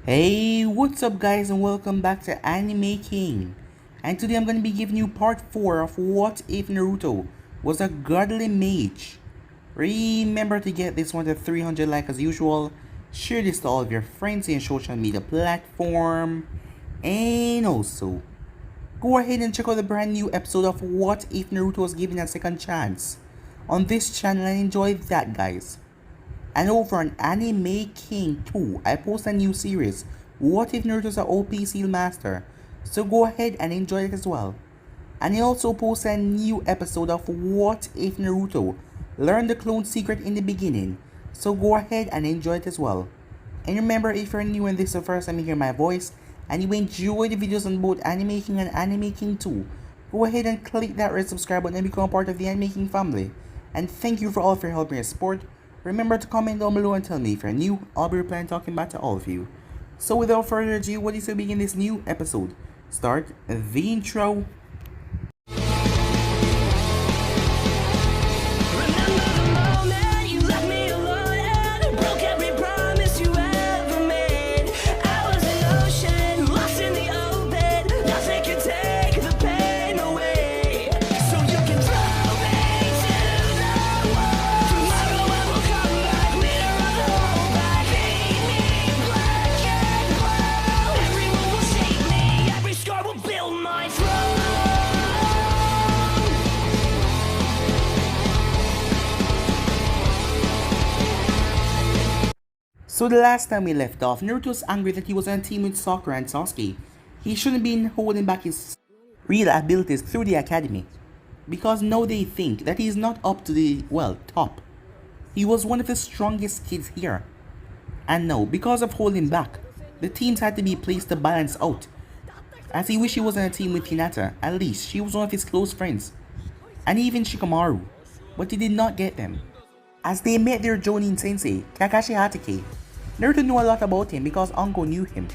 Hey, what's up guys and welcome back to Anime King. And today I'm going to be giving you part 4 of What If Naruto Was a Godly Mage. Remember to get this one to 300 likes as usual. Share this to all of your friends in social media platform. And also, go ahead and check out the brand new episode of What If Naruto Was Given a Second Chance on this channel and enjoy that guys. And over on Anime King 2, I post a new series, What If Naruto's a OP Seal Master? So go ahead and enjoy it as well. And I also post a new episode of What If Naruto Learned the Clone Secret in the Beginning? So go ahead and enjoy it as well. And remember, if you're new and this is the first time you hear my voice, and you enjoy the videos on both Anime King and Anime King 2, go ahead and click that red subscribe button and become a part of the Anime King family. And thank you for all of your help and your support. Remember to comment down below and tell me if you're new. I'll be replying talking back to all of you. So without further ado, what is to begin this new episode? Start the intro. So the last time we left off, Naruto was angry that he was on a team with Sakura and Sasuke. He shouldn't been holding back his real abilities through the academy, because now they think that he is not up to the, well, top. He was one of the strongest kids here. And now, because of holding back, the teams had to be placed to balance out. As he wished he was on a team with Hinata, at least she was one of his close friends. And even Shikamaru, but he did not get them. As they met their Jonin sensei, Kakashi Hatake, Naruto knew a lot about him because Anko knew him.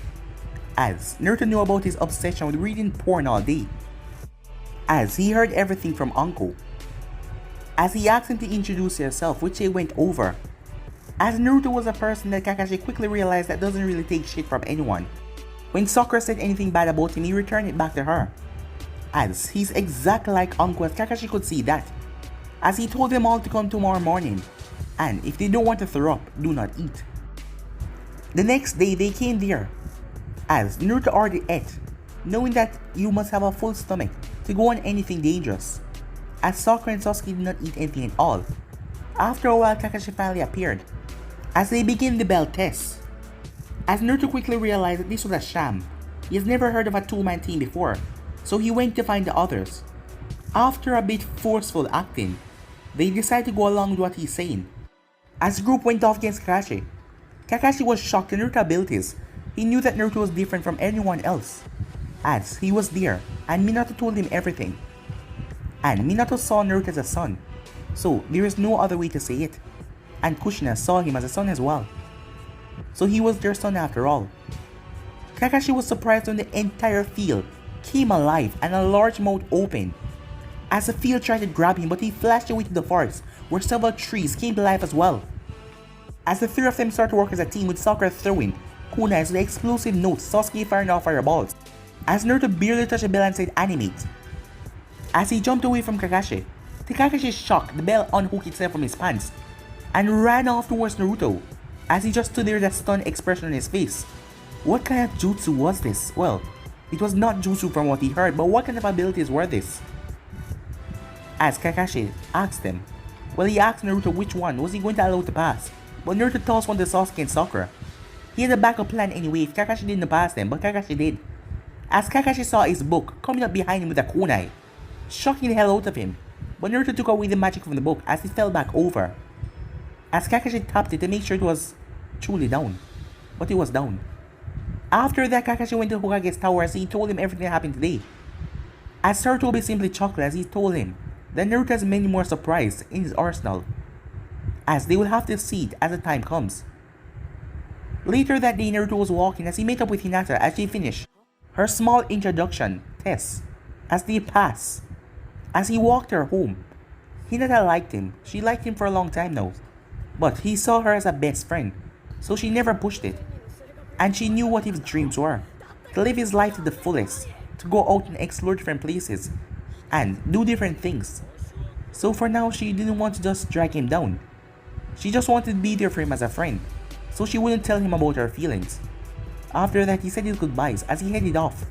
As Naruto knew about his obsession with reading porn all day. As he heard everything from Anko. As he asked him to introduce himself, which they went over. As Naruto was a person that Kakashi quickly realized that doesn't really take shit from anyone. When Sakura said anything bad about him, he returned it back to her. As he's exactly like Anko, as Kakashi could see that. As he told them all to come tomorrow morning. And if they don't want to throw up, do not eat. The next day they came there, as Naruto already ate, knowing that you must have a full stomach to go on anything dangerous, as Sakura and Sasuke did not eat anything at all. After a while, Kakashi finally appeared, as they begin the bell test. As Naruto quickly realized that this was a sham, he has never heard of a two-man team before, so he went to find the others. After a bit forceful acting, they decided to go along with what he's saying. As the group went off against Kakashi, Kakashi was shocked at Naruto's abilities. He knew that Naruto was different from anyone else, as he was there and Minato told him everything. And Minato saw Naruto as a son, so there is no other way to say it. And Kushina saw him as a son as well, so he was their son after all. Kakashi was surprised when the entire field came alive and a large mouth opened, as the field tried to grab him, but he flashed away to the forest where several trees came to life as well. As the three of them started to work as a team with Sakura throwing kunais with explosive notes, Sasuke firing off fireballs. As Naruto barely touched the bell and said animate. As he jumped away from Kakashi, to Kakashi's shock, the bell unhooked itself from his pants and ran off towards Naruto, as he just stood there with a stunned expression on his face. What kind of jutsu was this? Well, it was not jutsu from what he heard, but what kind of abilities were this? As Kakashi asked him, well, he asked Naruto which one was he going to allow to pass, but Naruto tossed one to Sasuke and Sakura. He had a backup plan anyway if Kakashi didn't pass them, but Kakashi did. As Kakashi saw his book coming up behind him with a kunai, shocking the hell out of him, but Naruto took away the magic from the book as it fell back over. As Kakashi tapped it to make sure it was truly down, but it was down. After that, Kakashi went to Hokage's tower as he told him everything that happened today. As Sarutobi simply chuckled as he told him that Naruto has many more surprises in his arsenal, as they will have to see it as the time comes. Later that day, Naruto was walking as he met up with Hinata as she finished her small introduction test. As they passed, as he walked her home, Hinata liked him. She liked him for a long time now, but he saw her as a best friend, so she never pushed it. And she knew what his dreams were. To live his life to the fullest. To go out and explore different places. And do different things. So for now, she didn't want to just drag him down. She just wanted to be there for him as a friend. So she wouldn't tell him about her feelings. After that, he said his goodbyes as he headed off.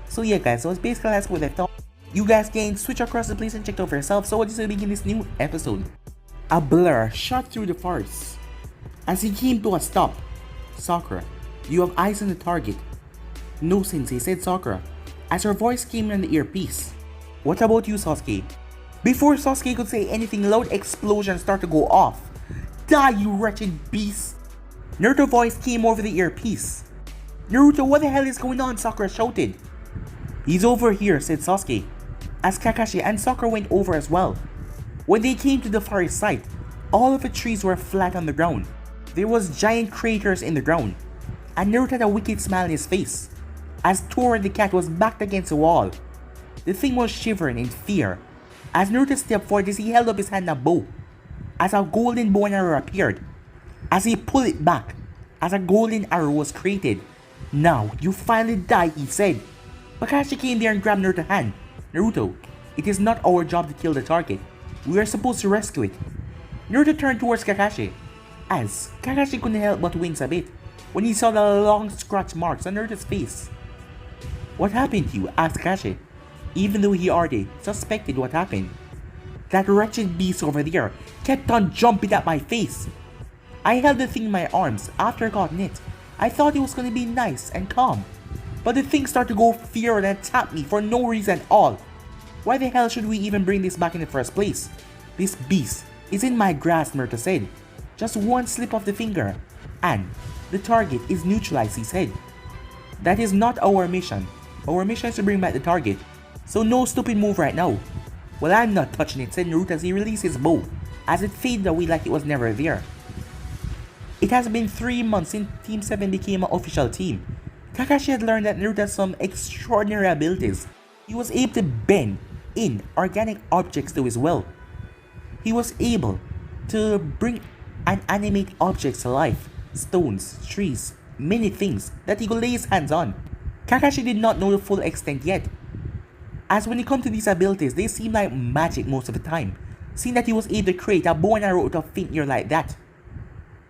So yeah guys, so it's basically that's what I thought. You guys can switch across the place and check it out for yourself. So what is to begin this new episode? A blur shot through the forest. As he came to a stop. Sakura, you have eyes on the target. No sensei, said Sakura, as her voice came in the earpiece. What about you, Sasuke? Before Sasuke could say anything, loud explosions start to go off. Die, you wretched beast! Naruto's voice came over the earpiece. Naruto, what the hell is going on? Sakura shouted. He's over here, said Sasuke, as Kakashi and Sakura went over as well. When they came to the forest site, all of the trees were flat on the ground. There was giant craters in the ground, and Naruto had a wicked smile in his face, as Tora the cat was backed against the wall. The thing was shivering in fear, as Naruto stepped forward as he held up his hand a bow, as a golden bow and arrow appeared. As he pulled it back, as a golden arrow was created. Now, you finally died, he said. Kakashi came there and grabbed Naruto's hand. Naruto, it is not our job to kill the target. We are supposed to rescue it. Naruto turned towards Kakashi, as Kakashi couldn't help but wince a bit when he saw the long scratch marks on Naruto's face. What happened to you? Asked Kakashi, even though he already suspected what happened. That wretched beast over there kept on jumping at my face. I held the thing in my arms after I got it. I thought it was going to be nice and calm. But the thing started to go feared and attack me for no reason at all. Why the hell should we even bring this back in the first place? This beast is in my grasp, Naruto said. Just one slip of the finger, and the target is neutralized, he said. That is not our mission. Our mission is to bring back the target. So no stupid move right now. Well, I'm not touching it, said Naruto as he released his bow, as it faded away like it was never there. It has been 3 months since Team 7 became an official team. Kakashi had learned that Naruto has some extraordinary abilities. He was able to bend in organic objects to his will. He was able to bring and animate objects to life. Stones, trees, many things that he could lay his hands on. Kakashi did not know the full extent yet, as when it comes to these abilities, they seem like magic most of the time, seeing that he was able to create a bow and arrow out of thin air like that.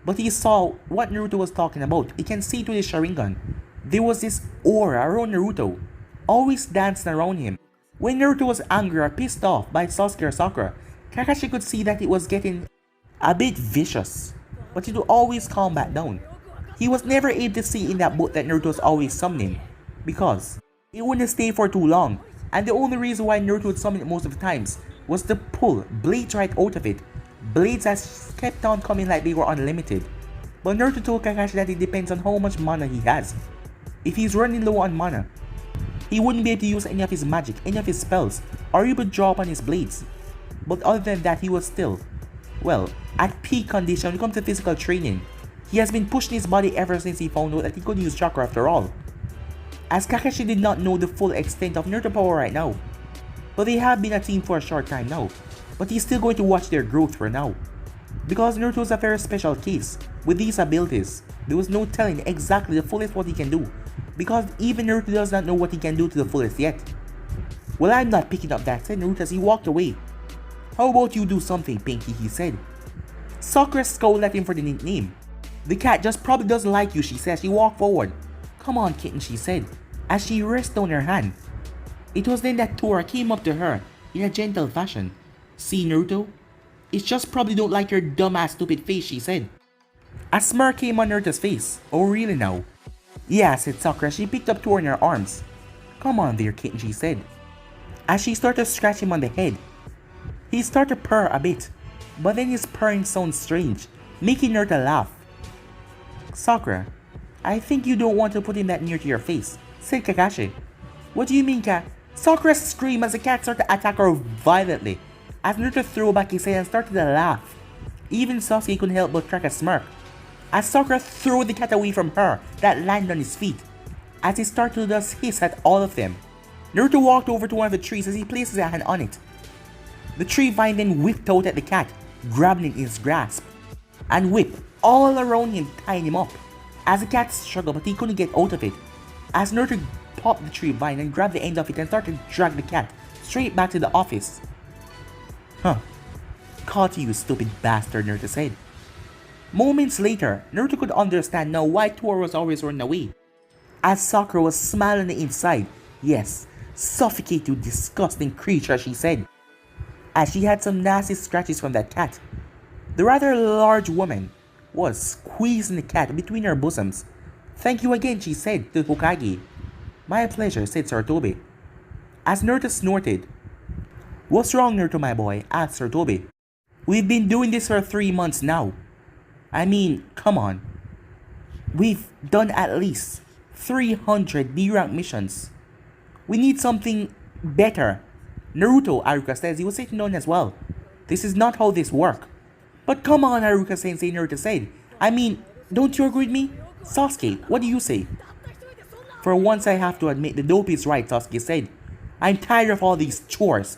But he saw what Naruto was talking about. He can see through the Sharingan. There was this aura around Naruto, always dancing around him. When Naruto was angry or pissed off by Sasuke or Sakura, Kakashi could see that it was getting a bit vicious, but it would always calm back down. He was never able to see in that boat that Naruto was always summoning, because it wouldn't stay for too long, and the only reason why Naruto would summon it most of the times was to pull blades right out of it. Blades that kept on coming like they were unlimited. But Naruto told Kakashi that it depends on how much mana he has. If he's running low on mana, he wouldn't be able to use any of his magic, any of his spells, or even draw upon his blades. But other than that, he was still, well, at peak condition when it comes to physical training. He has been pushing his body ever since he found out that he could use chakra after all. As Kakashi did not know the full extent of Naruto power right now. But they have been a team for a short time now. But he's still going to watch their growth for now. Because Naruto is a very special case. With these abilities, there was no telling exactly the fullest what he can do. Because even Naruto does not know what he can do to the fullest yet. Well, I'm not picking up that, said Naruto as he walked away. How about you do something, Pinky, he said. Sakura scowled at him for the nickname. The cat just probably doesn't like you, she said. She walked forward. Come on, kitten, she said, as she rested on her hand. It was then that Tora came up to her in a gentle fashion. See, Naruto? It's just probably don't like your dumbass stupid face, she said. A smirk came on Naruto's face. Oh, really now? Yeah, said Sakura. She picked up Tora in her arms. Come on there, kitten, she said, as she started to scratch him on the head. He started to purr a bit, but then his purring sounded strange, making Naruto laugh. Sakura, I think you don't want to put him that near to your face, said Kakashi. What do you mean, cat? Sakura screamed as the cat started to attack her violently, as Naruto threw back his head and started to laugh. Even Sasuke couldn't help but crack a smirk, as Sakura threw the cat away from her that landed on his feet, as he started to just hiss at all of them. Naruto walked over to one of the trees as he placed his hand on it. The tree vine then whipped out at the cat, grabbing it in his grasp, and whipped all around him, tying him up. As the cat struggled, but he couldn't get out of it. As Naruto popped the tree vine and grabbed the end of it and started to drag the cat straight back to the office. Huh. Caught you, stupid bastard, Naruto said. Moments later, Naruto could understand now why Tora was always running away. As Sakura was smiling on the inside. Yes, suffocate you disgusting creature, she said. As she had some nasty scratches from that cat. The rather large woman was squeezing the cat between her bosoms. Thank you again, she said to Hokage. My pleasure, said Sarutobi. As Naruto snorted. What's wrong, Naruto, my boy? Asked Sarutobi. We've been doing this for 3 months now. I mean, come on. We've done at least 300 B-rank missions. We need something better. Naruto, Haruka says. He was sitting down as well. This is not how this works. But come on, Haruka Sensei, Naruto said. I mean, don't you agree with me? Sasuke, what do you say? For once I have to admit the dope is right, Sasuke said. I'm tired of all these chores.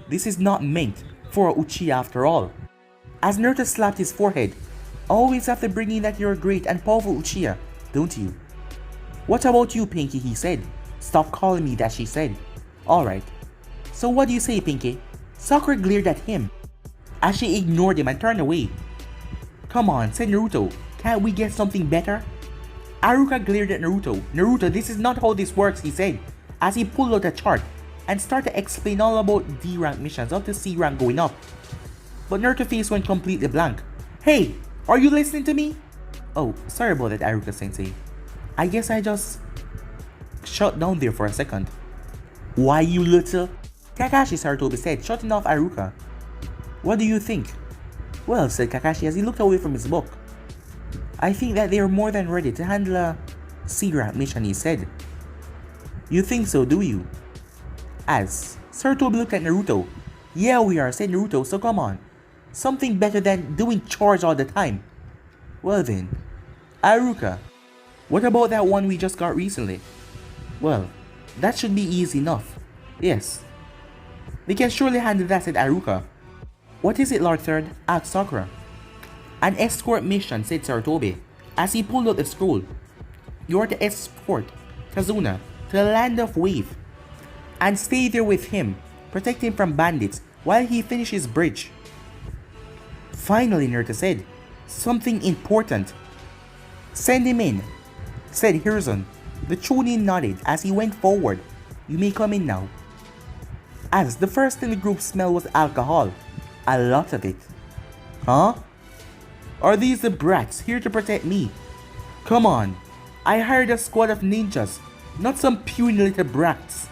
This is not meant for a Uchiha after all. As Naruto slapped his forehead. Always have to bring in that you're a great and powerful Uchiha, don't you? What about you, Pinky, he said. Stop calling me that, she said. Alright. So what do you say, Pinky? Sakura glared at him. As she ignored him and turned away. Come on, said Naruto. Can't we get something better? Haruka glared at Naruto. Naruto, this is not how this works, he said. As he pulled out a chart and started to explain all about D-rank missions up to C-rank going up. But Naruto's face went completely blank. Hey! Are you listening to me? Oh, sorry about that, Haruka Sensei. I guess I just shut down there for a second. Why, you little? Kakashi, Sarutobi said, shutting off Haruka. What do you think? Well, said Kakashi as he looked away from his book. I think that they are more than ready to handle a C-rank mission, he said. You think so, do you? As Sarutobi looked at Naruto. Yeah, we are, said Naruto, so come on. Something better than doing chores all the time. Well then, Haruka, what about that one we just got recently? Well, that should be easy enough. Yes. They can surely handle that, said Haruka. What is it, Lord Third? Asked Sakura. An escort mission, said Sarutobi, as he pulled out the scroll. You are to escort Kazuna to the land of Wave and stay there with him, protect him from bandits while he finishes bridge. Finally, Naruto said, something important. Send him in, said Hiruzen. The Chunin nodded as he went forward. You may come in now. As the first thing the group smelled was alcohol. A lot of it. Huh? Are these the brats here to protect me? Come on. I hired a squad of ninjas, not some puny little brats.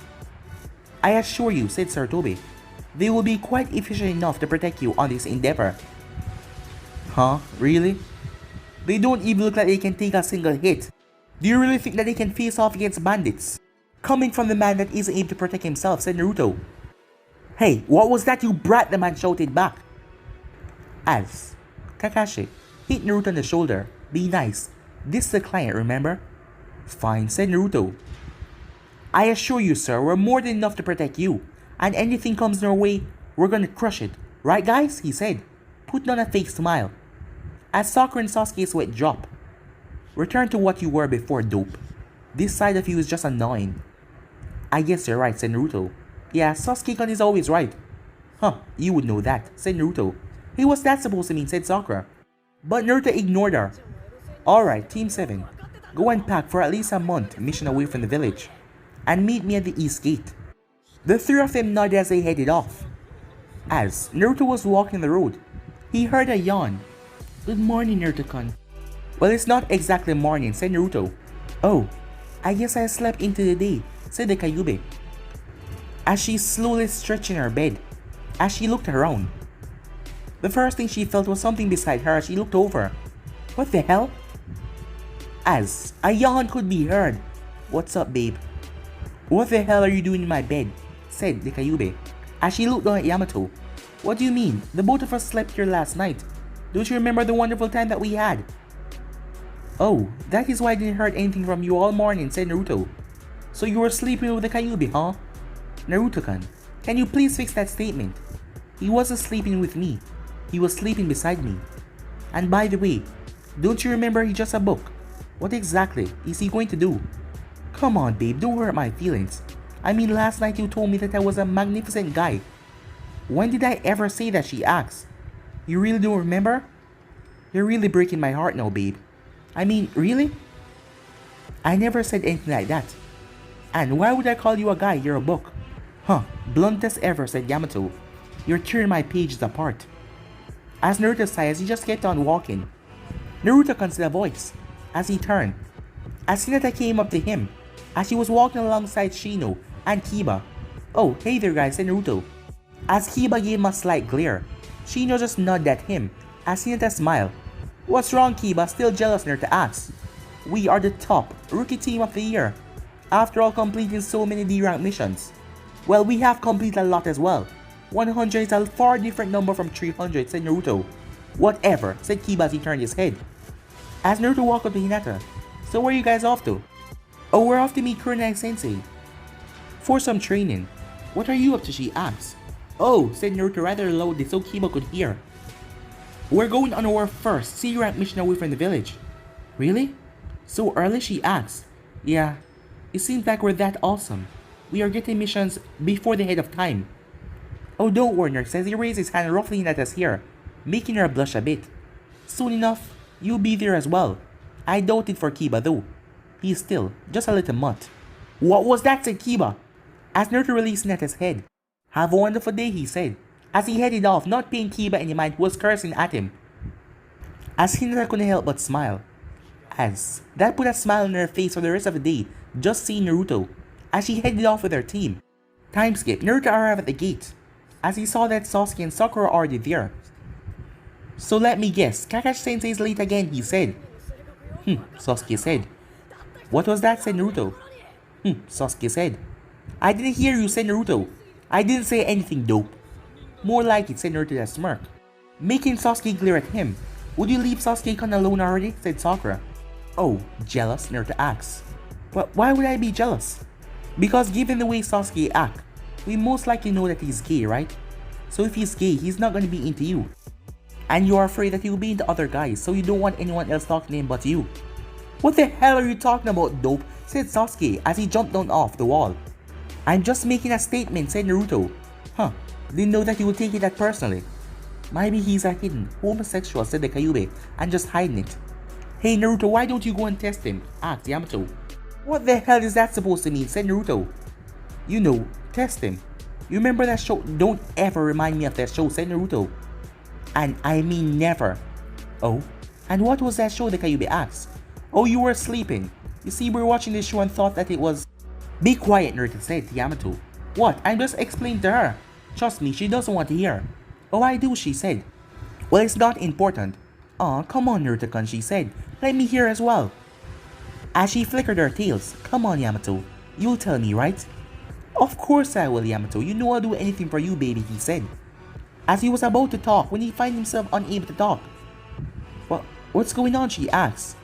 I assure you, said Sarutobi, they will be quite efficient enough to protect you on this endeavor. Huh? Really? They don't even look like they can take a single hit. Do you really think that they can face off against bandits? Coming from the man that isn't able to protect himself, said Naruto. Hey, what was that, you brat? The man shouted back. As Kakashi hit Naruto on the shoulder. Be nice. This is the client, remember? Fine, said Naruto. I assure you, sir, we're more than enough to protect you. And anything comes in our way, we're gonna crush it. Right, guys? He said, putting on a fake smile. As Sakura and Sasuke's sweat drop. Return to what you were before, dope. This side of you is just annoying. I guess you're right, said Naruto. Yeah, Sasuke-kun is always right. Huh, you would know that, said Naruto. Hey, what's that supposed to mean, said Sakura. But Naruto ignored her. Alright, Team 7. Go and pack for at least a month mission away from the village. And meet me at the East Gate. The three of them nodded as they headed off. As Naruto was walking the road, he heard a yawn. Good morning, Naruto-kun. Well, it's not exactly morning, said Naruto. Oh, I guess I slept into the day, said the Kyuubi. As she slowly stretched in her bed, as she looked around. The first thing she felt was something beside her as she looked over. What the hell? As a yawn could be heard. What's up, babe? What the hell are you doing in my bed? Said the Kyuubi, as she looked down at Yamato. What do you mean? The both of us slept here last night. Don't you remember the wonderful time that we had? Oh, that is why I didn't hear anything from you all morning, said Naruto. So you were sleeping with the Kyuubi, huh? Naruto-kun, can you please fix that statement? He wasn't sleeping with me. He was sleeping beside me. And by the way, don't you remember he's just a book? What exactly is he going to do? Come on, babe, don't hurt my feelings. I mean, last night you told me that I was a magnificent guy. When did I ever say that, she asks. You really don't remember? You're really breaking my heart now, babe. I mean, really? I never said anything like that. And why would I call you a guy? You're a book. Huh, bluntest ever, said Yamato. You're tearing my pages apart. As Naruto sighs, he just kept on walking. Naruto considered a voice as he turned. As Hinata came up to him, as she was walking alongside Shino and Kiba. Oh, hey there guys, said Naruto. As Kiba gave him a slight glare, Shino just nodded at him as Hinata smiled. What's wrong, Kiba? Still jealous, Naruto asked. We are the top rookie team of the year, after all completing so many D-rank missions. Well, we have completed a lot as well. 100 is a far different number from 300, said Naruto. Whatever, said Kiba as he turned his head. As Naruto walked up to Hinata, so where are you guys off to? Oh, we're off to meet Kurenai-sensei. For some training. What are you up to, she asked. Oh, said Naruto rather loudly so Kiba could hear. We're going on our first C-rank mission away from the village. Really? So early, she asked. Yeah, it seems like we're that awesome. We are getting missions before the head of time. Oh, don't worry, Naruto says he raised his hand roughly at us here, making her blush a bit. Soon enough, you'll be there as well. I doubt it for Kiba though. He's still just a little mutt. What was that, said Kiba, as Naruto released Hinata's head. Have a wonderful day, he said, as he headed off, not paying Kiba any mind who was cursing at him. As Hinata couldn't help but smile. As that put a smile on her face for the rest of the day, just seeing Naruto, as she headed off with her team. Time skip, Naruto arrived at the gate, as he saw that Sasuke and Sakura are already there. So let me guess, Kakashi-sensei is late again, he said. Sasuke said. What was that, said Naruto. Sasuke said. I didn't hear you, said Naruto. I didn't say anything, dope. More like it, said Naruto with a smirk, making Sasuke glare at him. Would you leave Sasuke-kun alone already, said Sakura. Oh, jealous, Naruto asks. Why would I be jealous? Because given the way Sasuke acts, we most likely know that he's gay, right? So if he's gay, he's not gonna be into you. And you are afraid that he'll be into other guys, so you don't want anyone else talking to him but you. What the hell are you talking about, dope? Said Sasuke as he jumped down off the wall. I'm just making a statement, said Naruto. Didn't know that you would take it that personally. Maybe he's a hidden homosexual, said the Kyuubi, and just hiding it. Hey Naruto, why don't you go and test him? Asked Yamato. What the hell is that supposed to mean, said Naruto. You know, test him. You remember that show? Don't ever remind me of that show, said Naruto. And I mean never. Oh? And what was that show, the Kyuubi asked. Oh, you were sleeping. You see, we were watching this show and thought that it was... Be quiet, Naruto said to Yamato. What? I'm just explaining to her. Trust me, she doesn't want to hear. Oh, I do, she said. Well, it's not important. Aw, come on, Naruto-kun, she said. Let me hear as well. As she flickered her tails. Come on, Yamato. You'll tell me, right? Of course I will, Yamato. You know I'll do anything for you, baby, he said. As he was about to talk when he found himself unable to talk. What's going on, she asked.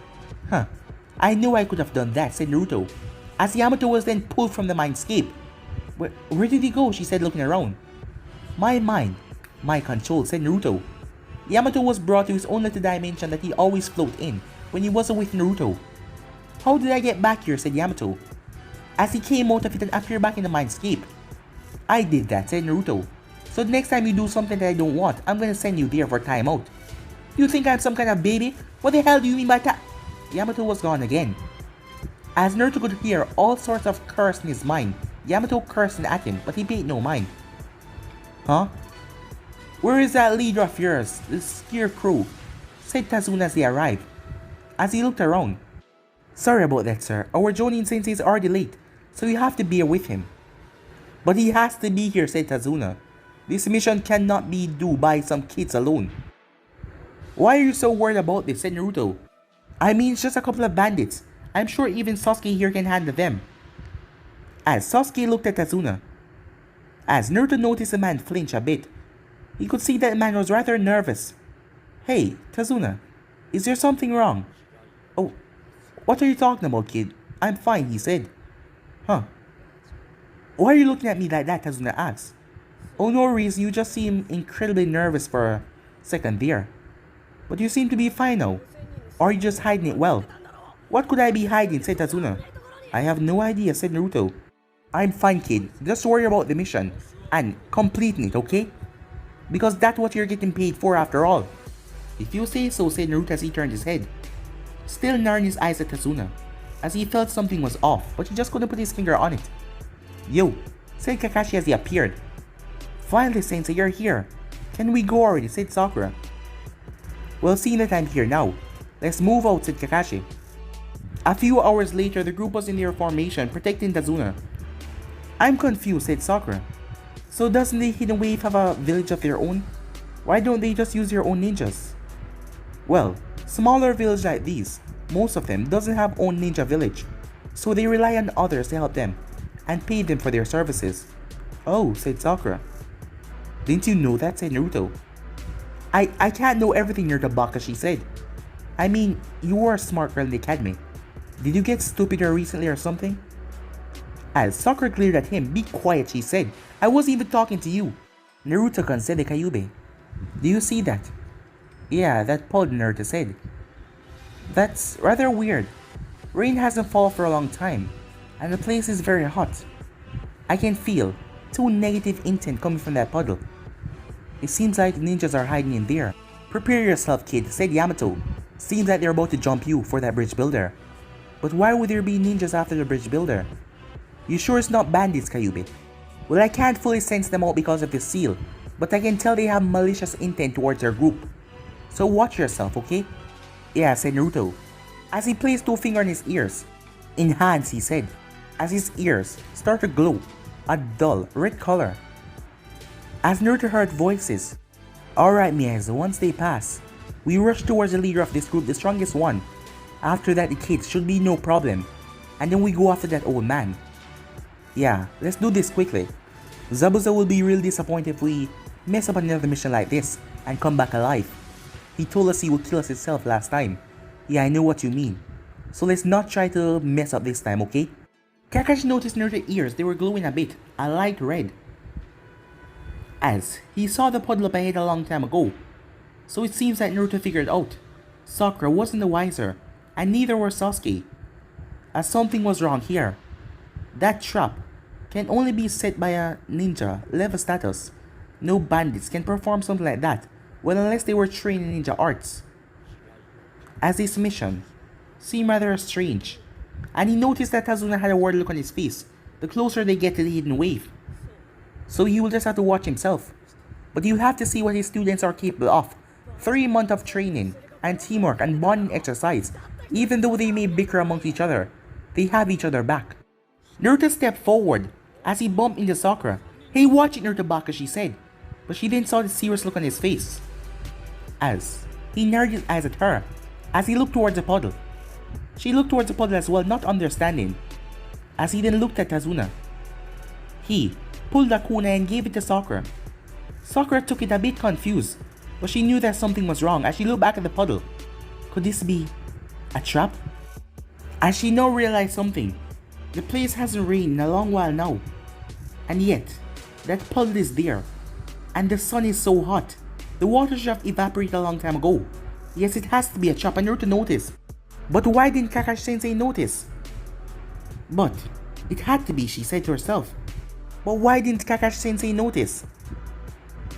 I knew I could have done that, said Naruto. As Yamato was then pulled from the mindscape. Where did he go, she said, looking around. My mind, my control, said Naruto. Yamato was brought to his own little dimension that he always floated in when he wasn't with Naruto. How did I get back here, said Yamato, as he came out of it and appeared back in the mindscape. I did that, said Naruto. So the next time you do something that I don't want, I'm gonna send you there for timeout. You think I'm some kind of baby? What the hell do you mean by that? Yamato was gone again. As Naruto could hear all sorts of curse in his mind, Yamato cursing at him, but he paid no mind. Where is that leader of yours, this scarecrow? Said Tazuna as they arrived. As he looked around. Sorry about that, sir. Our Jonin sensei is already late, so you have to bear with him. But he has to be here, said Tazuna. This mission cannot be done by some kids alone. Why are you so worried about this, said Naruto. I mean, it's just a couple of bandits. I'm sure even Sasuke here can handle them. As Sasuke looked at Tazuna. As Naruto noticed the man flinch a bit, he could see that the man was rather nervous. Hey, Tazuna, is there something wrong? Oh, what are you talking about, kid? I'm fine, he said. Why are you looking at me like that, Tazuna asked. Oh, no reason, you just seem incredibly nervous for a second there. But you seem to be fine now. Or are you just hiding it well? What could I be hiding, said Tazuna. I have no idea, said Naruto. I'm fine, kid. Just worry about the mission and completing it, okay? Because that's what you're getting paid for after all. If you say so, said Naruto as he turned his head, still narrowing his eyes at Tazuna, as he felt something was off, but he just couldn't put his finger on it. Yo, said Kakashi as he appeared. Finally, Sensei, you're here. Can we go already, said Sakura. Well, seeing that I'm here now, let's move out, said Kakashi. A few hours later, the group was in their formation, protecting Tazuna. I'm confused, said Sakura. So doesn't the Hidden Wave have a village of their own? Why don't they just use their own ninjas? Well, smaller villages like these, most of them doesn't have own ninja village, so they rely on others to help them, and pay them for their services. Oh, said Sakura. Didn't you know that, said Naruto. I can't know everything, Naruto Baka, she said. I mean, you were a smart girl in the academy. Did you get stupider recently or something? As Sakura glared at him, be quiet, she said. I wasn't even talking to you. Naruto-kun, said the Kyuubi. Do you see that? Yeah, that pod, Naruto said. That's rather weird. Rain hasn't fallen for a long time, and the place is very hot. I can feel two negative intent coming from that puddle. It seems like ninjas are hiding in there. Prepare yourself, kid, said Yamato. Seems like they're about to jump you for that bridge builder. But why would there be ninjas after the bridge builder? You sure it's not bandits, Kyuubi? Well, I can't fully sense them out because of the seal, but I can tell they have malicious intent towards their group. So watch yourself, okay? Yeah, said Naruto, as he placed two fingers on his ears. Enhance, he said, as his ears started to glow a dull red color. As Naruto heard voices. Alright, Mage, once they pass, we rush towards the leader of this group, the strongest one. After that, the kids should be no problem, and then we go after that old man. Yeah, let's do this quickly. Zabuza will be real disappointed if we mess up another mission like this and come back alive. He told us he would kill us himself last time. Yeah, I know what you mean. So let's not try to mess up this time, okay? Kakashi noticed Naruto's ears, they were glowing a bit, a light red. As he saw the puddle up ahead a long time ago. So it seems that Naruto figured out. Sakura wasn't the wiser, and neither was Sasuke. As something was wrong here. That trap can only be set by a ninja level status. No bandits can perform something like that, well, unless they were trained in ninja arts. As this mission seemed rather strange, and he noticed that Tazuna had a worried look on his face the closer they get to the Hidden Wave. So he will just have to watch himself. But you have to see what his students are capable of. 3 months of training and teamwork and bonding exercise. Even though they may bicker amongst each other, they have each other back. Naruto stepped forward as he bumped into Sakura. Hey, watch it, Naruto Baka, she said. But she didn't saw the serious look on his face. As he narrowed his eyes at her, as he looked towards the puddle. She looked towards the puddle as well, not understanding. As he then looked at Tazuna. He pulled a kunai and gave it to Sakura. Sakura took it a bit confused, but she knew that something was wrong as she looked back at the puddle. Could this be a trap? As she now realized something. The place hasn't rained in a long while now. And yet, that puddle is there. And the sun is so hot. The water should have evaporated a long time ago. Yes, it has to be a trap, and Naruto noticed. But why didn't Kakashi-sensei notice? But it had to be, she said to herself. But why didn't Kakashi-sensei notice?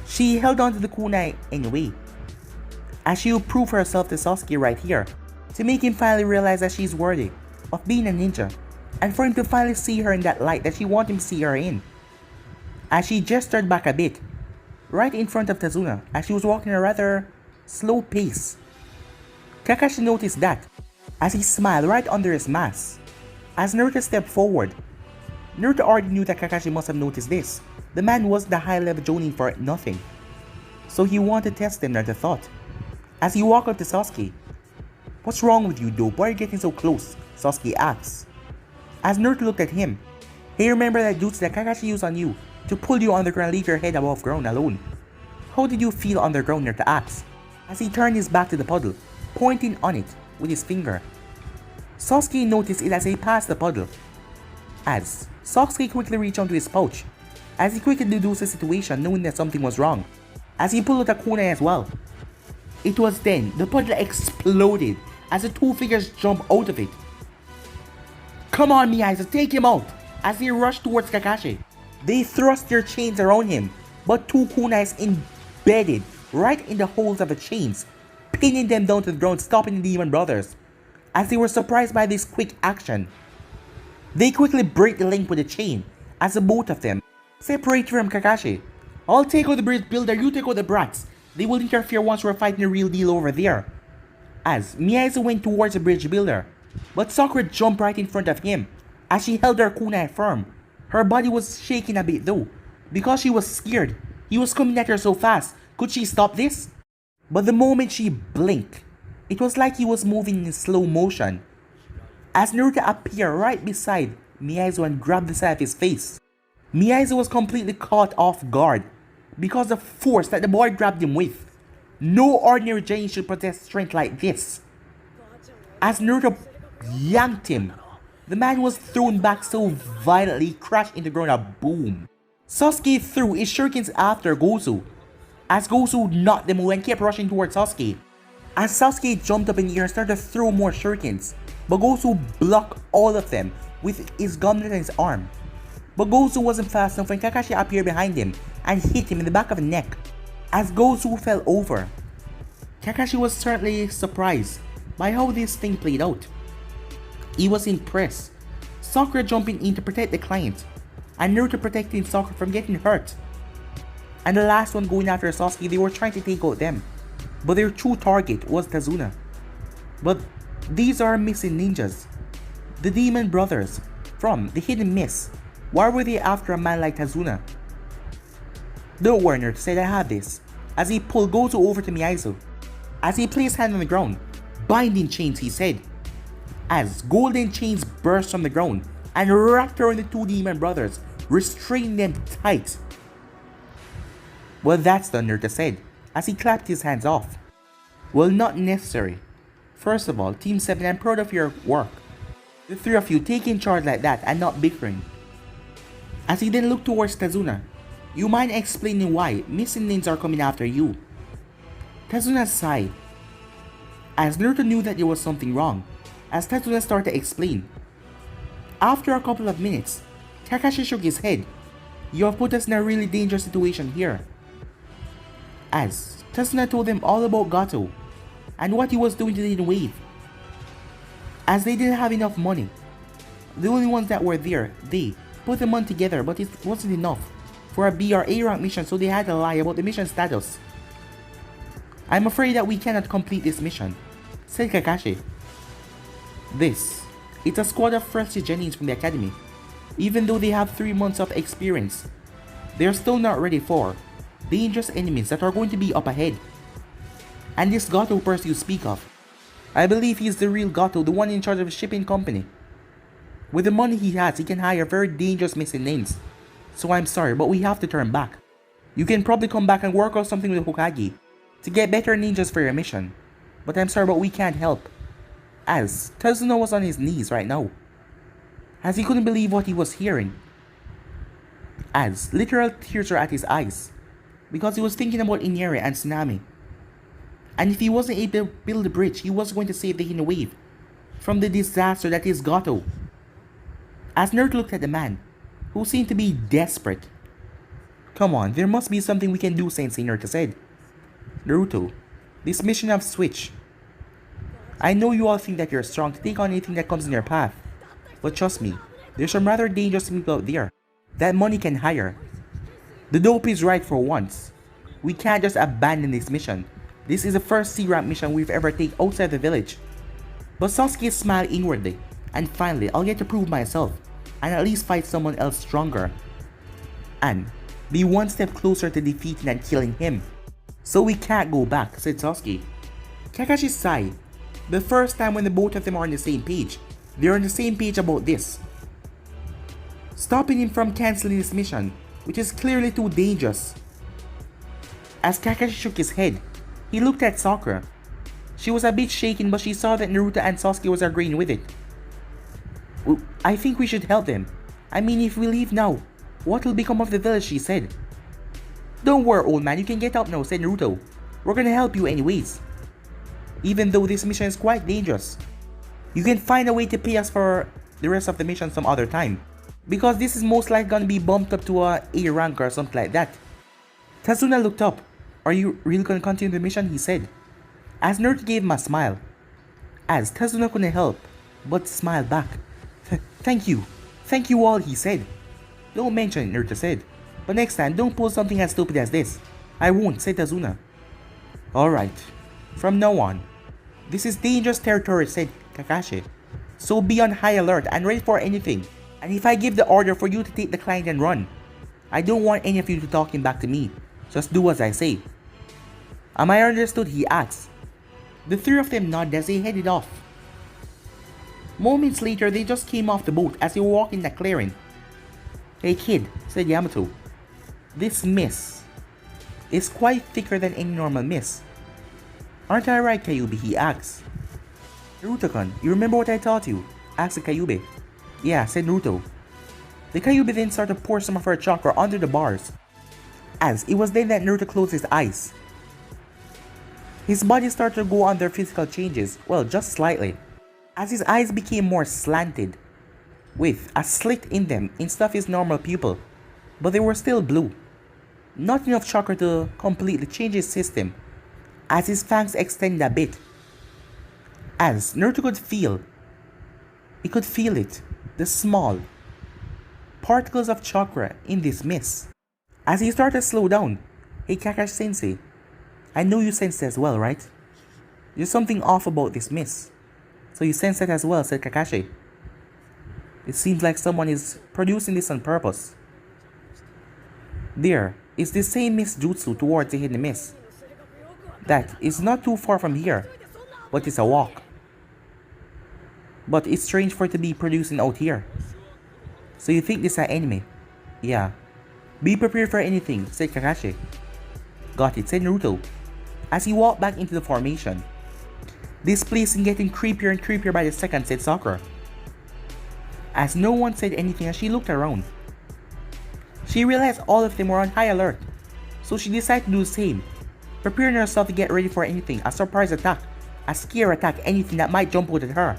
She held on to the kunai anyway, as she would prove herself to Sasuke right here, to make him finally realize that she's worthy of being a ninja, and for him to finally see her in that light that she wanted him to see her in. As she gestured back a bit, right in front of Tazuna, as she was walking at a rather slow pace. Kakashi noticed that, as he smiled right under his mask. As Naruto stepped forward, Naruto already knew that Kakashi must have noticed this. The man was the high-level Jonin for nothing. So he wanted to test him, Naruto thought. As he walked up to Sasuke. What's wrong with you, dope? Why are you getting so close? Sasuke asked. As Naruto looked at him, hey, remember that jutsu that Kakashi used on you to pull you underground and leave your head above ground alone? How did you feel underground, Naruto asked, as he turned his back to the puddle, pointing on it with his finger. Sasuke noticed it as he passed the puddle. As Sasuke quickly reached onto his pouch, as he quickly deduced the situation, knowing that something was wrong, as he pulled out a kunai as well. It was then the puddle exploded as the two figures jumped out of it, Come on, Miyaizo, take him out! As they rush towards Kakashi. They thrust their chains around him, but two kunais embedded right in the holes of the chains, pinning them down to the ground, stopping the Demon Brothers. As they were surprised by this quick action, they quickly break the link with the chain, as the both of them separate from Kakashi. I'll take out the bridge builder, you take out the brats. They will interfere once we're fighting the real deal over there. As Miyaizo went towards the bridge builder, but Sakura jumped right in front of him as she held her kunai firm. Her body was shaking a bit though, because she was scared. He was coming at her so fast. Could she stop this? But the moment she blinked, it was like he was moving in slow motion, as Naruto appeared right beside Miyaizo and grabbed the side of his face. Miyaizo was completely caught off guard because of the force that the boy grabbed him with. No ordinary Genin should possess strength like this. As Naruto yanked him, the man was thrown back so violently he crashed into the ground, a boom. Sasuke threw his shurikens after Gozu, as Gozu knocked them away and kept rushing towards Sasuke. As Sasuke jumped up in the air and started to throw more shurikens, but Gozu blocked all of them with his gauntlet and his arm. But Gozu wasn't fast enough when Kakashi appeared behind him and hit him in the back of the neck. As Gozu fell over, Kakashi was certainly surprised by how this thing played out. He was impressed. Sakura jumping in to protect the client, and Naruto protecting Sakura from getting hurt. And the last one going after Sasuke, they were trying to take out them, but their true target was Tazuna. But these are missing ninjas, the Demon Brothers from the Hidden Mist. Why were they after a man like Tazuna? Don't worry, Naruto said, I have this, as he pulled Gozu over to Miyaizo. As he placed hand on the ground, binding chains, he said, as golden chains burst from the ground and wrapped around the two Demon Brothers, restraining them tight. Well, that's done, Naruto said, as he clapped his hands off. Well, not necessary. First of all, Team 7, I'm proud of your work. The three of you taking charge like that and not bickering. As he then looked towards Tazuna, you mind explaining why missing names are coming after you? Tazuna sighed, as Naruto knew that there was something wrong, as Tazuna started to explain. After a couple of minutes, Kakashi shook his head. You have put us in a really dangerous situation here. As Tazuna told them all about Gato and what he was doing to the Hidden Wave. As they didn't have enough money, the only ones that were there, they put the money together, but it wasn't enough for a B or A rank mission, so they had to lie about the mission status. I'm afraid that we cannot complete this mission, said Kakashi. It's a squad of freshly Genins from the academy. Even though they have 3 months of experience, they're still not ready for dangerous enemies that are going to be up ahead. And this Gato person you speak of, I believe he's the real Gato, the one in charge of a shipping company. With the money he has, he can hire very dangerous missing names. So I'm sorry, but we have to turn back. You can probably come back and work out something with Hokage to get better ninjas for your mission. But I'm sorry, but we can't help. As Tazuna was on his knees right now, as he couldn't believe what he was hearing. As literal tears were at his eyes, because he was thinking about Inyari and Tsunami. And if he wasn't able to build the bridge, he was going to save the Hidden Wave from the disaster that is Gato. As Naruto looked at the man, who seemed to be desperate. Come on, there must be something we can do, Sensei, Naruto said. Naruto, this mission of Switch. I know you all think that you're strong to take on anything that comes in your path. But trust me, there's some rather dangerous people out there that money can hire. The dope is right for once. We can't just abandon this mission. This is the first C-rank mission we've ever taken outside the village. But Sasuke smiled inwardly, and finally I'll get to prove myself, and at least fight someone else stronger. And be one step closer to defeating and killing him. So we can't go back, said Sasuke. Kakashi sighed. The first time when the both of them are on the same page. They're on the same page about this. Stopping him from cancelling this mission, which is clearly too dangerous. As Kakashi shook his head, he looked at Sakura. She was a bit shaken, but she saw that Naruto and Sasuke was agreeing with it. I think we should help them. I mean, if we leave now, what will become of the village, she said. Don't worry, old man, you can get up now, said Naruto. We're gonna help you anyways. Even though this mission is quite dangerous, you can find a way to pay us for the rest of the mission some other time, because this is most likely gonna be bumped up to a A rank or something like that. Tazuna looked up. Are you really gonna continue the mission? He said, as Naruto gave him a smile. As Tazuna couldn't help but smile back. Thank you. Thank you all, he said. Don't mention it, Naruto said. But next time, don't pull something as stupid as this. I won't, said Tazuna. Alright. From now on, this is dangerous territory, said Kakashi. So be on high alert and ready for anything. And if I give the order for you to take the client and run, I don't want any of you to talking back to me. Just do as I say. Am I understood? He asked. The three of them nodded as they headed off. Moments later, they just came off the boat as they were walking the clearing. Hey kid, said Yamato. This mist is quite thicker than any normal mist. Aren't I right, Kyuubi? He asked. Naruto-kun, you remember what I taught you? Asked the Kyuubi. Yeah, said Naruto. The Kyuubi then started to pour some of her chakra under the bars. As it was then that Naruto closed his eyes. His body started to go under physical changes, well, just slightly, as his eyes became more slanted, with a slit in them instead of his normal pupil, but they were still blue. Not enough chakra to completely change his system, as his fangs extended a bit. As Naruto could feel it, the small particles of chakra in this mist. As he started to slow down, hey Kakashi-sensei, I know you sense it as well, right? There's something off about this mist. So you sense it as well, said Kakashi. It seems like someone is producing this on purpose. There is the same mist jutsu towards the hidden mist. That is not too far from here, but it's a walk. But it's strange for it to be producing out here. So you think this is an enemy? Yeah. Be prepared for anything, said Kakashi. Got it, said Naruto, as he walked back into the formation. This place is getting creepier and creepier by the second, said Sakura. As no one said anything as she looked around. She realized all of them were on high alert, so she decided to do the same, preparing herself to get ready for anything, a surprise attack, a scare attack, anything that might jump out at her.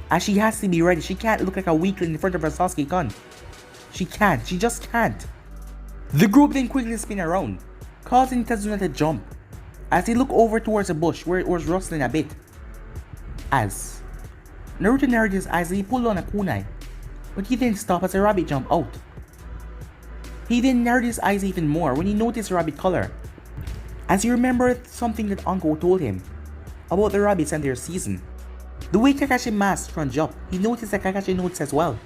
As she has to be ready, she can't look like a weakling in front of her Sasuke-kun. She can't, she just can't. The group then quickly spin around, causing Tazuna to jump, as he looked over towards a bush where it was rustling a bit. As Naruto narrowed his eyes, he pulled on a kunai, but he didn't stop as a rabbit jumped out. He then narrowed his eyes even more when he noticed rabbit color, as he remembered something that Uncle told him about the rabbits and their season. The way Kakashi's mask scrunched up, he noticed that Kakashi noticed as well.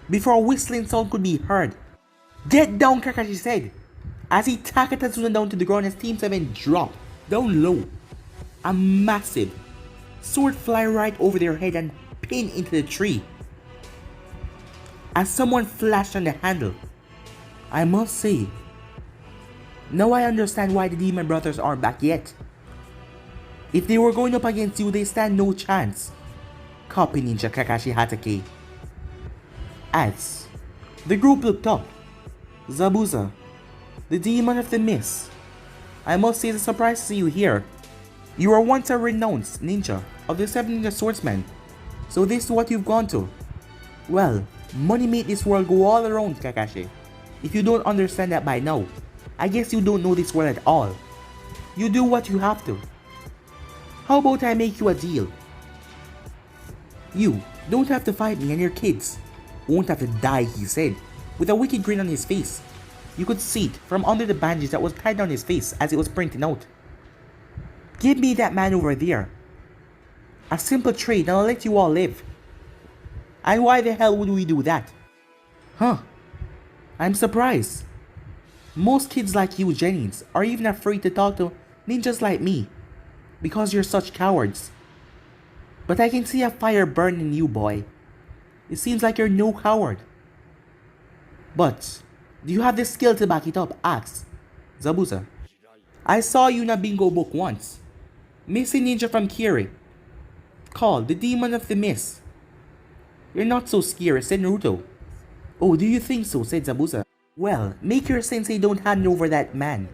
Before a whistling sound could be heard. Get down, Kakashi said, as he tackled Tazuna down to the ground as Team 7 dropped down low. A massive sword fly right over their head and pin into the tree. As someone flashed on the handle. I must say, now I understand why the Demon Brothers aren't back yet. If they were going up against you, they stand no chance. Copy Ninja Kakashi Hatake. As the group looked up, Zabuza, the demon of the mist. I must say it's a surprise to see you here. You were once a renowned ninja of the 7 Ninja Swordsmen, so this is what you've gone to. Well, money made this world go all around, Kakashi. If you don't understand that by now, I guess you don't know this world at all. You do what you have to. How about I make you a deal? You don't have to fight me, and your kids won't have to die, he said, with a wicked grin on his face. You could see it from under the bandage that was tied down his face as it was printing out. Give me that man over there. A simple trade and I'll let you all live. And why the hell would we do that? Huh? I'm surprised. Most kids like you, Jennings, are even afraid to talk to ninjas like me, because you're such cowards. But I can see a fire burning in you, boy. It seems like you're no coward. But do you have the skill to back it up? Asked Zabuza. I saw you in a bingo book once. Missing ninja from Kiri, called the Demon of the Mist. You're not so scary, said Naruto. Oh, do you think so? Said Zabuza. Well, make your sensei don't hand over that man,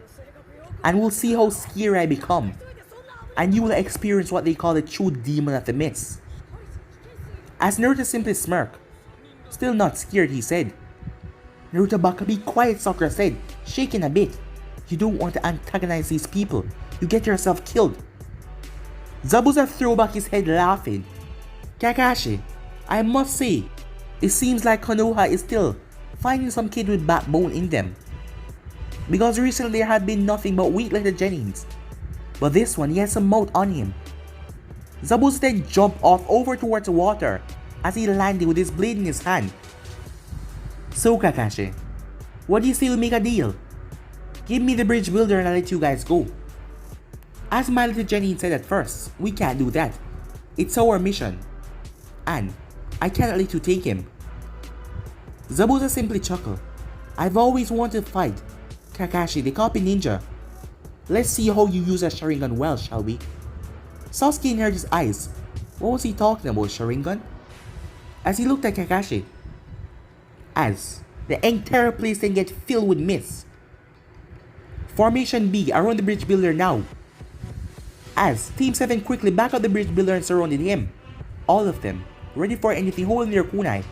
and we'll see how scary I become. And you will experience what they call the true Demon of the Mist. as Naruto simply smirked. Still not scared, he said. Naruto Baka, be quiet, Sakura said, shaking a bit. You don't want to antagonize these people. You get yourself killed. Zabuza threw back his head laughing. Kakashi, I must say, it seems like Konoha is still finding some kid with backbone in them. Because recently there had been nothing but weak little Jennings. But this one, he has some mouth on him. Zabuza then jumped off over towards the water as he landed with his blade in his hand. So Kakashi, what do you say we make a deal? Give me the bridge builder and I'll let you guys go. As my little Jenny said at first, we can't do that. It's our mission. And I cannot let you take him. Zabuza simply chuckled. I've always wanted to fight Kakashi, the copy ninja. Let's see how you use a Sharingan well, shall we? Sasuke narrowed his eyes. What was he talking about, Sharingan? As he looked at Kakashi. As the entire place then get filled with mist. Formation B around the bridge builder now. As Team 7 quickly back up the bridge builder and surrounded him. All of them, ready for anything holding their kunai.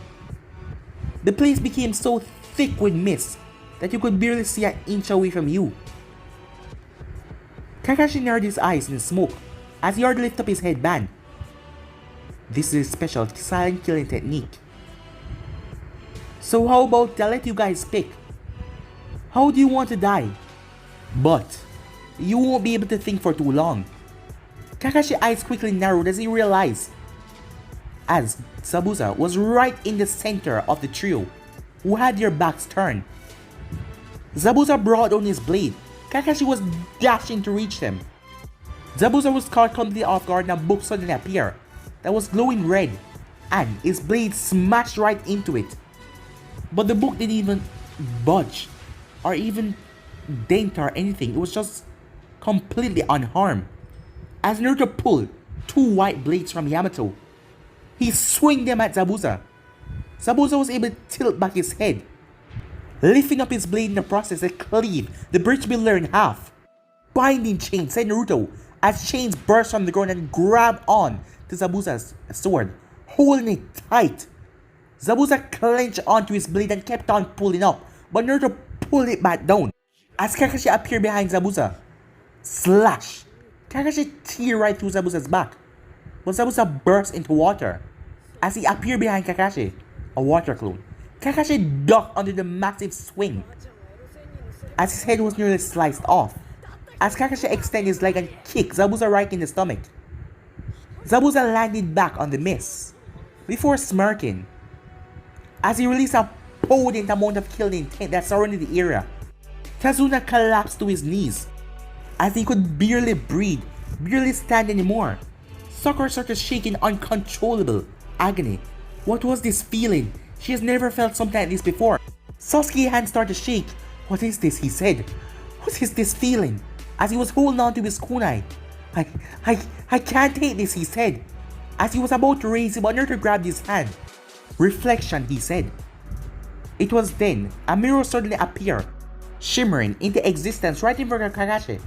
The place became so thick with mist that you could barely see an inch away from you. Kakashi narrowed his eyes in smoke as he already lifted up his headband. This is a special silent killing technique. So how about I let you guys pick? How do you want to die? But you won't be able to think for too long. Kakashi's eyes quickly narrowed as he realized as Zabuza was right in the center of the trio who had their backs turned. Zabuza brought on his blade. Kakashi was dashing to reach him. Zabuza was caught completely off guard and a book suddenly appeared that was glowing red and his blade smashed right into it. But the book didn't even budge or even dent or anything. It was just completely unharmed. As Naruto pulled two white blades from Yamato, he swung them at Zabuza. Zabuza was able to tilt back his head, lifting up his blade in the process to cleave the bridge builder in half. Binding chains, said Naruto, as chains burst from the ground and grabbed on to Zabuza's sword, holding it tight. Zabuza clenched onto his blade and kept on pulling up, but Naruto pulled it back down. As Kakashi appeared behind Zabuza, slash! Kakashi teared right through Zabuza's back, but Zabuza burst into water. As he appeared behind Kakashi, a water clone, Kakashi ducked under the massive swing as his head was nearly sliced off. As Kakashi extended his leg and kicked Zabuza right in the stomach, Zabuza landed back on the mist before smirking as he released a potent amount of killing intent that surrounded the area. Kazuna collapsed to his knees as he could barely breathe, barely stand anymore. Sakura started shaking uncontrollable agony. What was this feeling? She has never felt something like this before. Sasuke's hand started to shake. What is this? He said. What is this feeling? As he was holding on to his kunai. I can't take this, he said. As he was about to raise it, but Naruto grabbed his hand. Reflection, he said. It was then a mirror suddenly appeared, shimmering into existence right in front of Kakashi.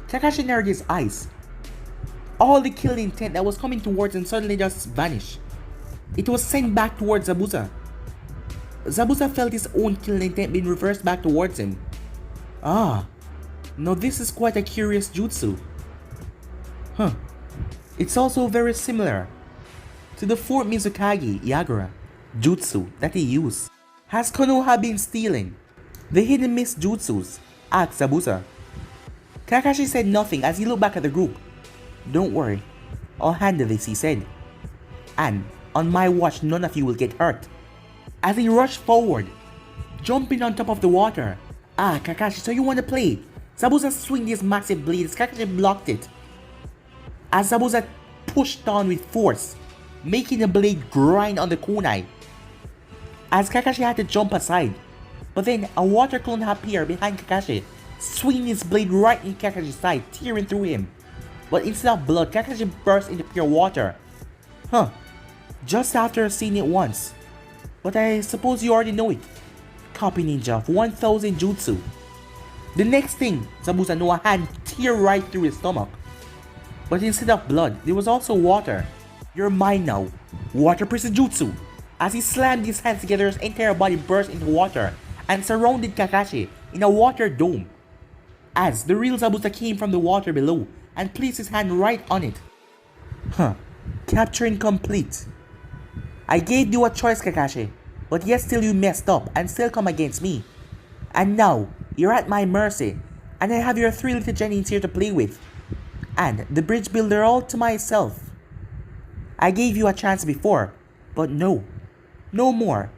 Kakashi narrowed his eyes. All the killing intent that was coming towards him suddenly just vanished. It was sent back towards Zabuza. Zabuza felt his own killing intent being reversed back towards him. Ah, now this is quite a curious jutsu. Huh. It's also very similar to the 4th Mizukage Yagura jutsu that he used. Has Konoha been stealing the hidden mist jutsus? Asked Zabuza. Kakashi said nothing as he looked back at the group. Don't worry, I'll handle this, he said. And on my watch, none of you will get hurt. As he rushed forward, jumping on top of the water. Ah, Kakashi, so you want to play? Zabuza swung his massive blade as Kakashi blocked it. As Zabuza pushed on with force, making the blade grind on the kunai. As Kakashi had to jump aside, but then a water clone appeared behind Kakashi, swinging his blade right in Kakashi's side, tearing through him. But instead of blood, Kakashi burst into pure water. Huh, just after seeing it once. But I suppose you already know it. Copy ninja of 1000 jutsu. The next thing, Zabuza knew a hand tear right through his stomach. But instead of blood, there was also water. You're mine now. Water Prison Jutsu. As he slammed his hands together, his entire body burst into water and surrounded Kakashi in a water dome. As the real Zabuza came from the water below and placed his hand right on it. Capturing complete. I gave you a choice, Kakashi, but yet still you messed up and still come against me. And now, you're at my mercy, and I have your 3 little Jennings here to play with. And the bridge builder all to myself. I gave you a chance before, but no. No more.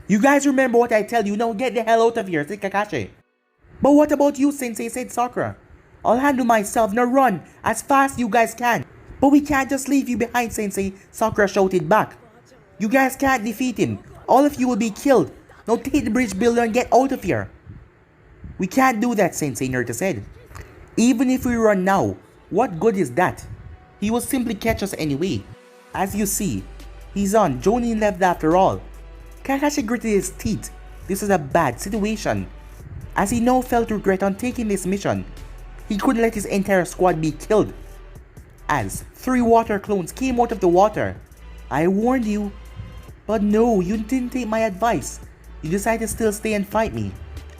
You guys remember what I tell you, now get the hell out of here, said Kakashi. But what about you, Sensei, said Sakura. I'll handle myself, now run as fast as you guys can. But we can't just leave you behind, Sensei, Sakura shouted back. You guys can't defeat him. All of you will be killed. Now take the bridge builder and get out of here. We can't do that, Sensei, Naruto said. Even if we run now, what good is that? He will simply catch us anyway. As you see, he's on. Jonin left after all. Kakashi gritted his teeth. This is a bad situation. As he now felt regret on taking this mission, he couldn't let his entire squad be killed. As 3 water clones came out of the water. I warned you. But no, you didn't take my advice. You decided to still stay and fight me.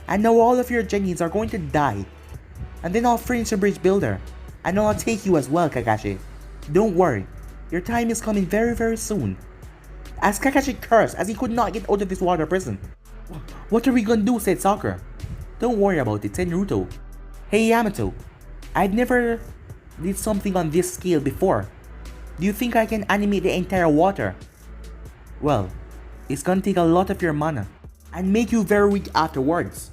And now all of your Genins are going to die. And then I'll finish the bridge builder. And I'll take you as well, Kakashi. Don't worry. Your time is coming very soon. As Kakashi cursed as he could not get out of this water prison. What are we gonna do, said Sakura. Don't worry about it, said Naruto. Hey Yamato, I've never did something on this scale before. Do you think I can animate the entire water? Well, it's gonna take a lot of your mana and make you very weak afterwards.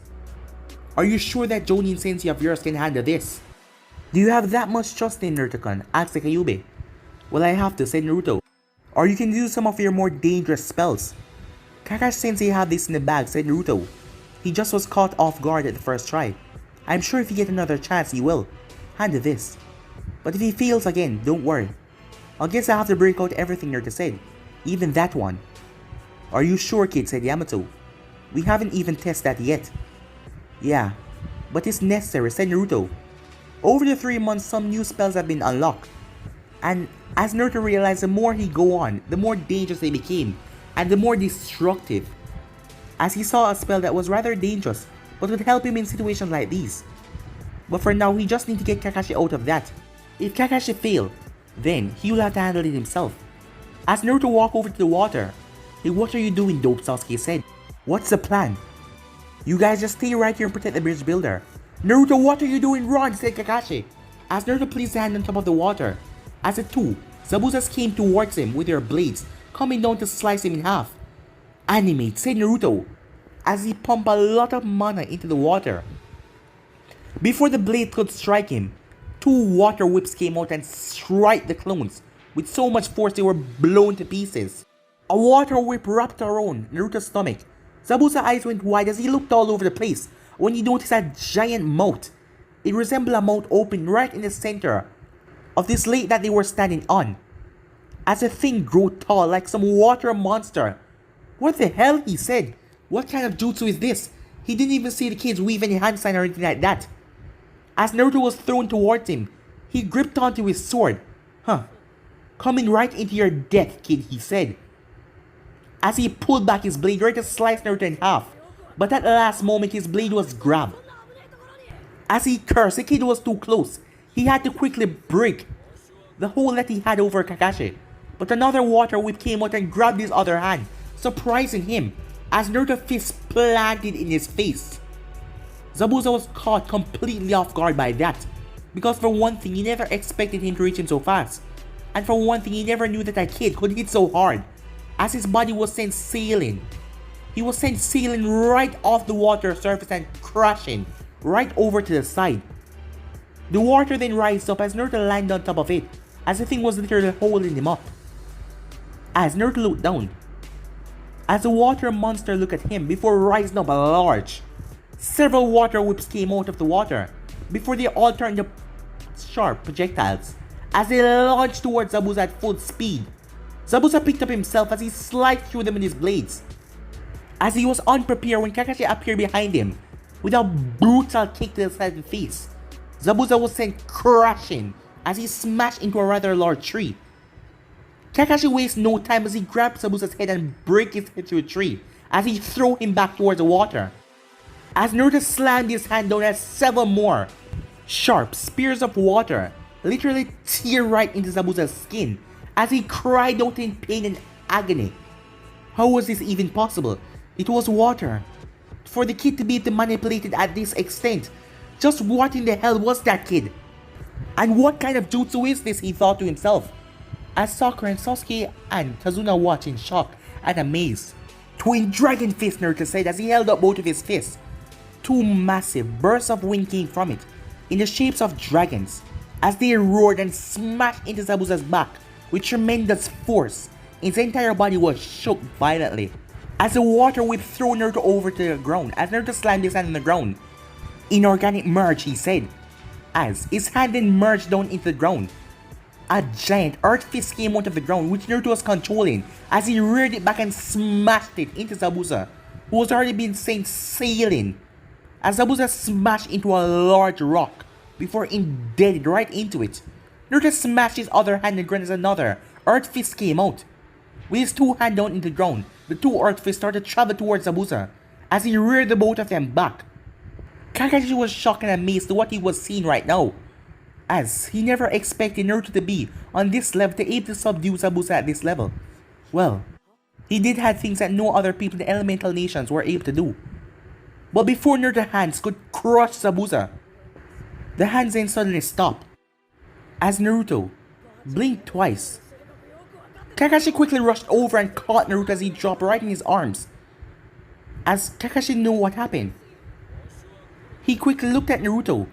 Are you sure that Jonin Sensei of yours can handle this? Do you have that much trust in Naruto-kun? Asked Kyubey. Well, I have to, said Naruto. Or you can use some of your more dangerous spells. Kakashi Sensei had this in the bag, said Naruto. He just was caught off guard at the first try. I'm sure if he gets another chance he will. Handle this. But if he fails again, don't worry. I guess I have to break out everything Naruto said. Even that one. Are you sure, kid, said Yamato. We haven't even tested that yet. Yeah, but it's necessary, said Naruto. Over the 3 months, some new spells have been unlocked. And as Naruto realized, the more he go on, the more dangerous they became, and the more destructive. As he saw a spell that was rather dangerous, but would help him in situations like these. But for now, he just need to get Kakashi out of that. If Kakashi fail, then he will have to handle it himself. As Naruto walked over to the water, hey, what are you doing, dope, Sasuke said. What's the plan? You guys just stay right here and protect the bridge builder. Naruto, what are you doing? Run, said Kakashi. As Naruto placed his hand on top of the water, as the 2 Zabuzas came towards him with their blades, coming down to slice him in half. Animate, said Naruto, as he pumped a lot of mana into the water. Before the blade could strike him, 2 water whips came out and struck the clones with so much force they were blown to pieces. A water whip wrapped around Naruto's stomach. Zabuza's eyes went wide as he looked all over the place when he noticed a giant mouth. It resembled a mouth open right in the center of this lake that they were standing on. As the thing grew tall like some water monster. What the hell, he said. What kind of jutsu is this? He didn't even see the kids weave any hand sign or anything like that. As Naruto was thrown towards him, he gripped onto his sword. Coming right into your death, kid, he said. As he pulled back his blade ready to slice Naruto in half. But at the last moment his blade was grabbed. As he cursed, the kid was too close. He had to quickly break the hold that he had over Kakashi. But another water whip came out and grabbed his other hand, surprising him as Naruto's fist planted in his face. Zabuza was caught completely off guard by that, because for one thing he never expected him to reach him so fast, and for one thing he never knew that kid could hit so hard, as his body was sent sailing. He was sent sailing right off the water surface and crashing right over to the side. The water then rised up as Naruto landed on top of it, as the thing was literally holding him up. As Naruto looked down, as the water monster looked at him before rising up large, several water whips came out of the water before they all turned to sharp projectiles as they launched towards Zabuza at full speed. Zabuza picked up himself as he sliced through them with his blades. As he was unprepared when Kakashi appeared behind him with a brutal kick to the side of the face, Zabuza was sent crashing as he smashed into a rather large tree. Kakashi wastes no time as he grabs Zabuza's head and breaks his head to a tree as he throws him back towards the water. As Naruto slammed his hand down as 7 more sharp spears of water literally tear right into Zabuza's skin as he cried out in pain and agony. How was this even possible? It was water. For the kid to be manipulated at this extent, just what in the hell was that kid? And what kind of jutsu is this, he thought to himself, as Sakura and Sasuke and Kazuna watched in shock and amazed. Twin Dragon Fist, Naruto said as he held up both of his fists. 2 massive bursts of wind came from it, in the shapes of dragons, as they roared and smashed into Zabuza's back with tremendous force. His entire body was shook violently, as the water whip threw Naruto over to the ground as Naruto slammed his hand on the ground. Inorganic merge, he said, as his hand then merged down into the ground. A giant earth fist came out of the ground which Naruto was controlling as he reared it back and smashed it into Zabuza, who was already been sent sailing, as Zabuza smashed into a large rock before embedded right into it. Naruto smashed his other hand and granted another earth fist came out. With his 2 hands down into the ground, the 2 earth fists started to travel towards Zabuza as he reared the both of them back. Kakashi was shocked and amazed to what he was seeing right now, as he never expected Naruto to be on this level to able to subdue Zabuza at this level. Well, he did have things that no other people in the elemental nations were able to do. But before Naruto's hands could crush Zabuza, the hands then suddenly stopped, as Naruto blinked twice. Kakashi quickly rushed over and caught Naruto as he dropped right in his arms. As Kakashi knew what happened, he quickly looked at Naruto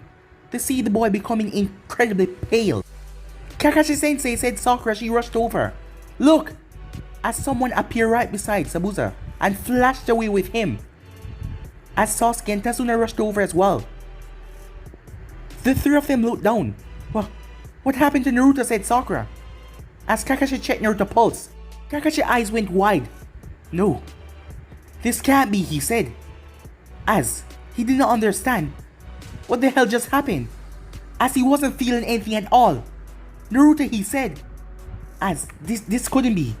to see the boy becoming incredibly pale. Kakashi-sensei said Sakura as she rushed over. Look! As someone appeared right beside Zabuza and flashed away with him. As Sasuke and Kazuna rushed over as well. The 3 of them looked down. What happened to Naruto, said Sakura. As Kakashi checked Naruto's pulse, Kakashi's eyes went wide. No, this can't be, he said, as he did not understand what the hell just happened, as he wasn't feeling anything at all. Naruto, he said, as this couldn't be.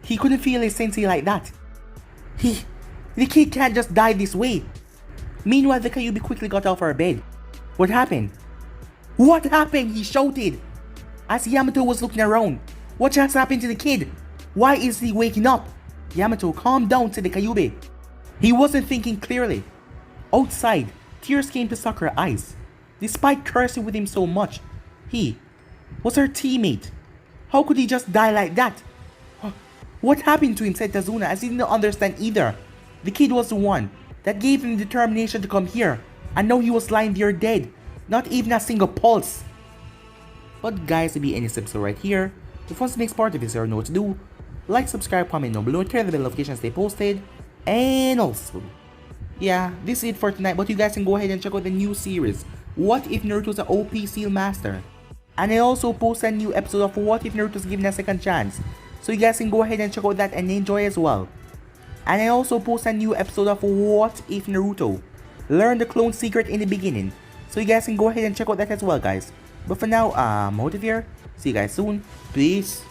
He couldn't feel his sensei like that. The kid can't just die this way. Meanwhile, the Kyuubi quickly got off her bed. What happened? What happened? He shouted, as Yamato was looking around. What just happened to the kid? Why is he waking up? Yamato, calm down, said the Kyuubi. He wasn't thinking clearly. Outside, tears came to Sakura's eyes. Despite cursing with him so much, he was her teammate. How could he just die like that? What happened to him, said Kazuna, as he didn't understand either. The kid was the one that gave him the determination to come here, and now he was lying there dead. Not even a single pulse. But guys, to be any episode right here, if you want the next part of this, you know what to do. Like, subscribe, comment down below, turn the bell notifications stay posted. And also, yeah, this is it for tonight, but you guys can go ahead and check out the new series, What If Naruto's an OP Seal Master? And I also post a new episode of What If Naruto's Given a Second Chance, so you guys can go ahead and check out that and enjoy as well. And I also post a new episode of What If Naruto Learned the Clone Secret in the Beginning, so you guys can go ahead and check out that as well, guys. But for now, I'm out of here. See you guys soon. Peace.